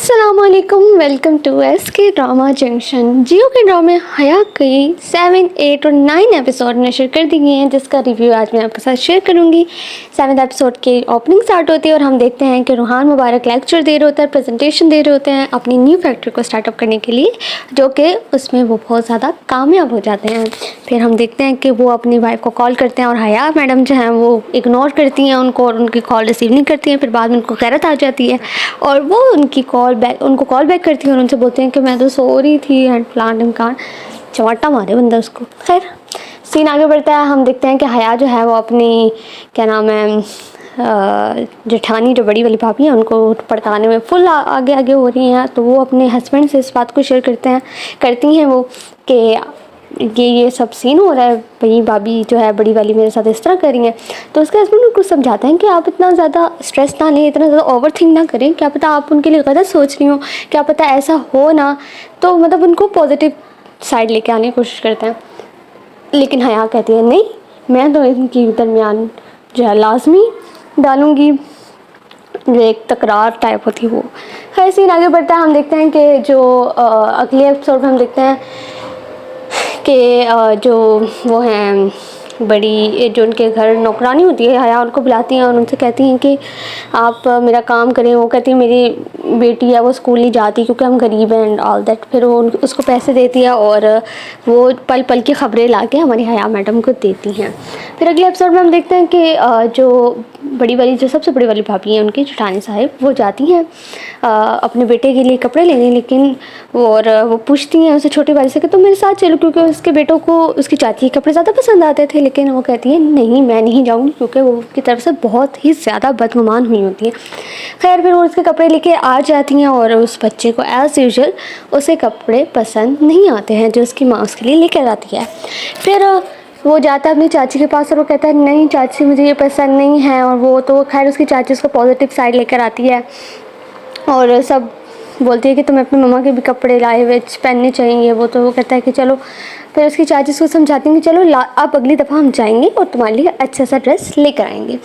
अस्सलामुअलैकुम, welcome to SK drama junction. Geo के ड्रामे हया की 7, 8 और 9 एपिसोड नशर कर दी गए हैं, जिसका रिव्यू आज मैं आपके साथ शेयर करूंगी। 7th एपिसोड की ओपनिंग स्टार्ट होती है और हम देखते हैं कि रूहान मुबारक लेक्चर दे रहे होता है, प्रेजेंटेशन दे रहे होते हैं अपनी न्यू फैक्ट्री को स्टार्टअप करने के लिए, जो कि उसमें वो बहुत ज़्यादा कामयाब हो जाते हैं। फिर हम देखते हैं कि वो अपनी वाइफ को कॉल करते हैं और हया मैडम जो हैं वो इग्नोर करती हैं उनको और उनकी कॉल रिसीव नहीं करती हैं। फिर बाद में उनको गैरत आ जाती है और वो उनको कॉल बैक करती हैं और उनसे बोलते हैं कि मैं तो सो रही थी एंड प्लान इम्कान चमाटा मारे बंदा उसको। खैर सीन आगे बढ़ता है, हम देखते हैं कि हया जो है वो अपनी क्या नाम है जेठानी जो बड़ी वाली भाभी हैं उनको पड़काने में फुल आगे आगे हो रही हैं। तो वो अपने हस्बैंड से इस बात को शेयर करती हैं वो कि ये सब सीन हो रहा है, भाई भाभी जो है बड़ी वाली मेरे साथ इस तरह कर रही हैं। तो उसके हस्बैंड उनको समझाते हैं कि आप इतना ज़्यादा स्ट्रेस ना लें, इतना ज़्यादा ओवर थिंक ना करें, क्या पता आप उनके लिए गलत सोच रही हो, क्या पता ऐसा हो ना। तो मतलब उनको पॉजिटिव साइड लेके आने की कोशिश करते हैं। लेकिन हया कहती है नहीं, मैं तो इनकी दरमियान जो है लाजमी डालूँगी, जो एक तकरार टाइप होती है वो। खैर सीन आगे बढ़ता है, हम देखते हैं कि जो अगले एपिसोड में हम देखते हैं कि जो वो हैं बड़ी जो उनके घर नौकरानी होती है हया उनको बुलाती हैं और उनसे कहती हैं कि आप मेरा काम करें। वो कहती है मेरी बेटी है वो स्कूल नहीं जाती क्योंकि हम गरीब हैं एंड ऑल दैट। फिर वो उसको पैसे देती है और वो पल पल की ख़बरें ला के हमारी हया मैडम को देती हैं। फिर अगले एपिसोड में हम देखते हैं कि जो सबसे बड़ी वाली भाभी हैं उनकी जेठानी साहिब वो जाती हैं अपने बेटे के लिए कपड़े लेने, लेकिन वो पूछती हैं उसे छोटी वाली से कि तुम मेरे साथ चलो, क्योंकि उसके बेटों को उसकी चाची के कपड़े ज़्यादा पसंद आते थे। लेकिन वो कहती है नहीं मैं नहीं जाऊँगी, क्योंकि वो उसकी तरफ से बहुत ही ज़्यादा बदगुमान हुई होती है। खैर फिर वो उसके कपड़े लेके आ जाती हैं और उस बच्चे को एज़ यूजुअल उसे कपड़े पसंद नहीं आते हैं जो उसकी माँ उसके लिए लेकर आती है। फिर वो जाता है अपनी चाची के पास और वो कहता है नहीं चाची मुझे ये पसंद नहीं है। और वो तो खैर उसकी चाची उसको पॉजिटिव साइड लेकर आती है और सब बोलती है कि तुम्हें अपनी मम्मा के भी कपड़े लाए हुए पहनने चाहिए। वो तो वो कहता है कि चलो, फिर उसकी चाची उसको समझाती हैं कि चलो अब अगली दफ़ा हम जाएंगे और तुम्हारे लिए अच्छा सा ड्रेस लेकर आएंगे।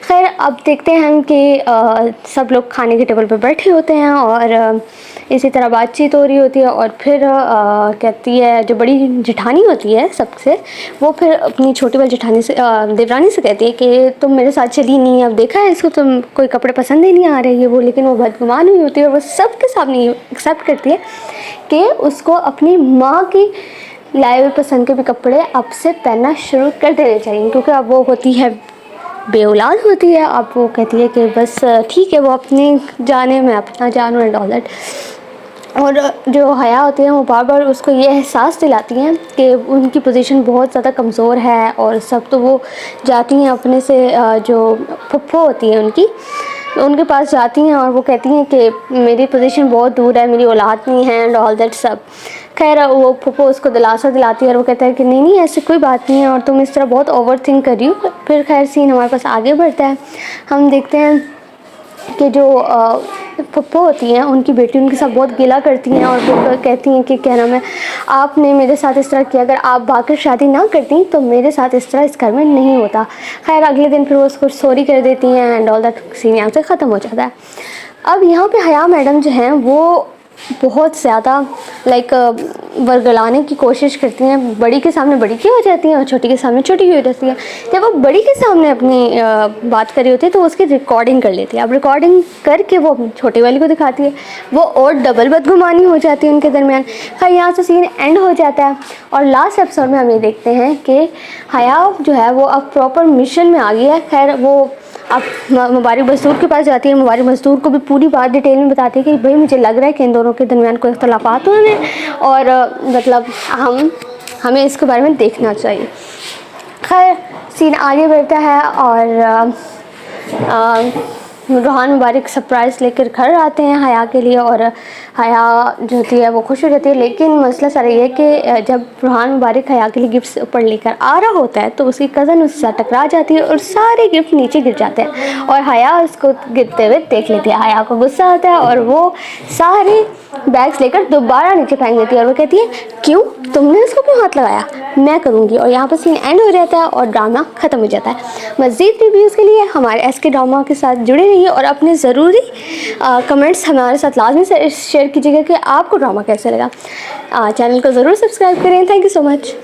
खैर अब देखते हैं हम कि सब लोग खाने के टेबल पर बैठे होते हैं और इसी तरह बातचीत हो रही होती है। और फिर कहती है जो बड़ी जेठानी होती है सबसे, वो फिर अपनी छोटी वाली जेठानी से देवरानी से कहती है कि तुम मेरे साथ चली नहीं, अब देखा है इसको तुम कोई कपड़े पसंद ही नहीं आ रहे हैं वो। लेकिन वो बदगुमान हुई होती है और वो सबके सामने एक्सेप्ट करती है कि उसको अपनी माँ की लाए हुए पसंद के भी कपड़े अब से पहनना शुरू कर देने चाहिए, क्योंकि अब वो होती है बेऔलाद होती है। अब वो कहती है कि बस ठीक है वो अपनी जाने में अपना जानू एंड ऑल दैट। और जो हया होती है वो बार बार उसको ये एहसास दिलाती हैं कि उनकी पोजीशन बहुत ज़्यादा कमज़ोर है और सब। तो वो जाती हैं अपने से जो फुफ्फो होती है उनके पास जाती हैं और वो कहती हैं कि मेरी पोजीशन बहुत दूर है, मेरी औलाद नहीं है एंड ऑल दैट सब। खैर वो फुफ्फो उसको दिलासा दिलाती है और वो कहता है कि नहीं ऐसी कोई बात नहीं है और तुम इस तरह बहुत ओवर थिंक कर रही हो। फिर खैर सीन हमारे पास आगे बढ़ता है, हम देखते हैं कि जो फुफ्फो होती हैं उनकी बेटी उनके साथ बहुत गिला करती हैं और वो कहती हैं कि क्या नाम है आपने मेरे साथ इस तरह किया, अगर आप भागकर शादी ना करती तो मेरे साथ इस तरह इस घर में नहीं होता। खैर अगले दिन फिर वो उसको सॉरी कर देती हैं एंड ऑल दैट। सीन यहाँ से ख़त्म हो जाता है। अब यहाँ पे हया मैडम जो हैं वो बहुत ज़्यादा वर्गलाने की कोशिश करती हैं, बड़ी के सामने बड़ी की हो जाती हैं और छोटी के सामने छोटी की हो जाती है। जब वो बड़ी के सामने अपनी बात कर रही होती है तो उसकी रिकॉर्डिंग कर लेती है। अब रिकॉर्डिंग करके वो अपनी छोटी वाली को दिखाती है, वो और डबल बदगुमानी हो जाती है उनके दरमियान। खैर यहाँ से सीन एंड हो जाता है और लास्ट एपिसोड में हम ये देखते हैं कि हया जो है वो अब प्रॉपर मिशन में आ गई है। खैर वो अब मुबारक मजदूर के पास जाती है, मुबारक मजदूर को भी पूरी बात डिटेल में बताती है कि भाई मुझे लग रहा है कि इन दोनों के दरमियान कोई इख्तलाफात हुए हैं और मतलब हमें इसके बारे में देखना चाहिए। खैर सीन आगे बढ़ता है और रूहान मुबारक सरप्राइज़ लेकर घर आते हैं हया के लिए और हया जो होती है वो खुश हो जाती है। लेकिन मसला सारा ये है कि जब रूहान मुबारक हया के लिए गिफ्ट्स ऊपर लेकर आ रहा होता है तो उसकी कज़न उसके साथ टकरा जाती है और सारे गिफ्ट नीचे गिर जाते हैं और हया उसको गिरते हुए देख लेती है। हया को गुस्सा आता है और वो सारे बैग्स लेकर दोबारा नीचे फेंक देती है और वो कहती है क्यों तुमने इसको क्यों हाथ लगाया, मैं करूँगी। और यहाँ पर सीन एंड हो जाता है और ड्रामा ख़त्म हो जाता है। मज़ीद रिव्यूज़ के लिए हमारे एसके ड्रामा के साथ जुड़े रहिए और अपने ज़रूरी कमेंट्स हमारे साथ लाजमी से शेयर कीजिएगा कि आपको ड्रामा कैसा लगा। चैनल को ज़रूर सब्सक्राइब करें। Thank you so much.